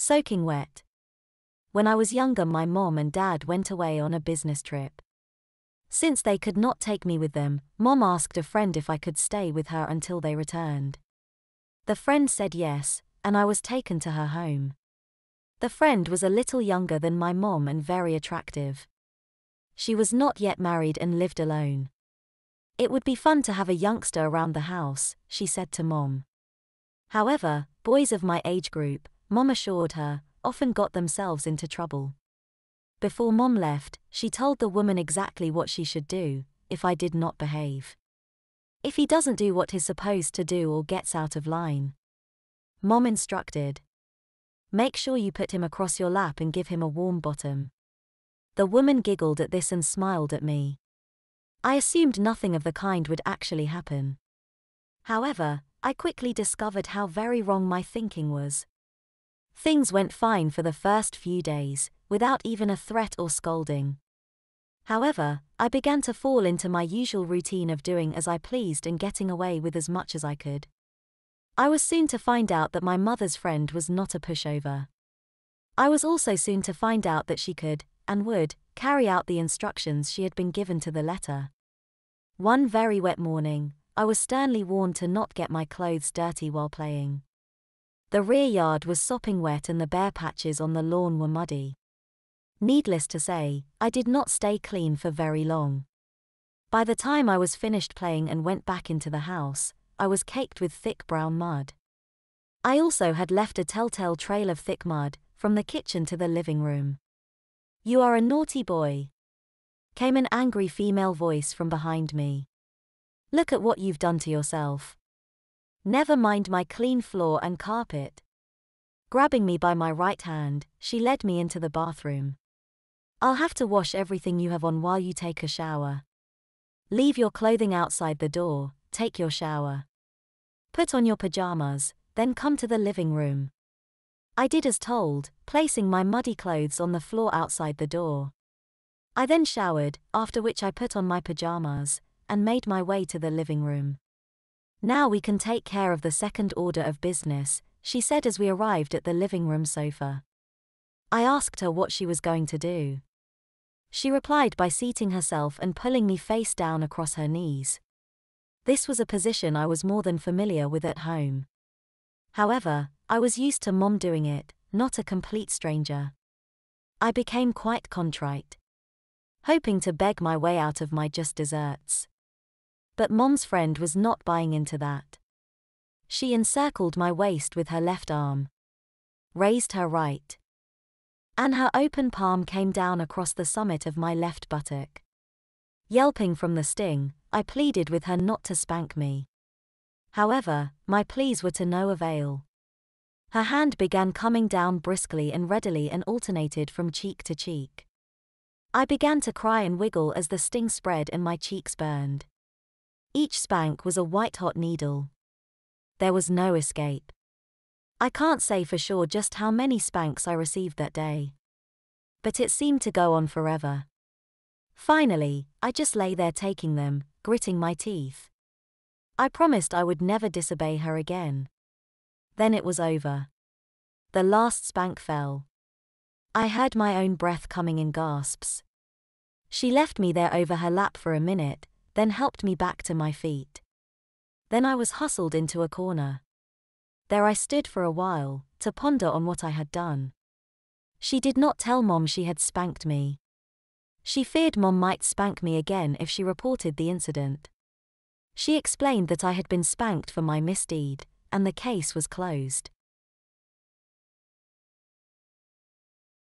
soaking wet. When I was younger, my mom and dad went away on a business trip. Since they could not take me with them, Mom asked a friend if I could stay with her until they returned. The friend said yes, and I was taken to her home. The friend was a little younger than my mom and very attractive. She was not yet married and lived alone. It would be fun to have a youngster around the house, she said to Mom. However, boys of my age group, Mom assured her, often got themselves into trouble. Before Mom left, she told the woman exactly what she should do if I did not behave. If he doesn't do what he's supposed to do or gets out of line. Mom instructed. Make sure you put him across your lap and give him a warm bottom. The woman giggled at this and smiled at me. I assumed nothing of the kind would actually happen. However, I quickly discovered how very wrong my thinking was. Things went fine for the first few days, without even a threat or scolding. However, I began to fall into my usual routine of doing as I pleased and getting away with as much as I could. I was soon to find out that my mother's friend was not a pushover. I was also soon to find out that she could, and would, carry out the instructions she had been given to the letter. One very wet morning, I was sternly warned to not get my clothes dirty while playing. The rear yard was sopping wet and the bare patches on the lawn were muddy. Needless to say, I did not stay clean for very long. By the time I was finished playing and went back into the house, I was caked with thick brown mud. I also had left a telltale trail of thick mud, from the kitchen to the living room. You are a naughty boy, came an angry female voice from behind me. Look at what you've done to yourself. Never mind my clean floor and carpet. Grabbing me by my right hand, she led me into the bathroom. I'll have to wash everything you have on while you take a shower. Leave your clothing outside the door, take your shower. Put on your pajamas, then come to the living room. I did as told, placing my muddy clothes on the floor outside the door. I then showered, after which I put on my pajamas, and made my way to the living room. Now we can take care of the second order of business, she said as we arrived at the living room sofa. I asked her what she was going to do. She replied by seating herself and pulling me face down across her knees. This was a position I was more than familiar with at home. However, I was used to Mom doing it, not a complete stranger. I became quite contrite, hoping to beg my way out of my just desserts. But Mom's friend was not buying into that. She encircled my waist with her left arm, raised her right, and her open palm came down across the summit of my left buttock. Yelping from the sting, I pleaded with her not to spank me. However, my pleas were to no avail. Her hand began coming down briskly and readily and alternated from cheek to cheek. I began to cry and wiggle as the sting spread and my cheeks burned. Each spank was a white-hot needle. There was no escape. I can't say for sure just how many spanks I received that day, but it seemed to go on forever. Finally, I just lay there taking them, gritting my teeth. I promised I would never disobey her again. Then it was over. The last spank fell. I heard my own breath coming in gasps. She left me there over her lap for a minute, then helped me back to my feet. Then I was hustled into a corner. There I stood for a while, to ponder on what I had done. She did not tell Mom she had spanked me. She feared Mom might spank me again if she reported the incident. She explained that I had been spanked for my misdeed, and the case was closed.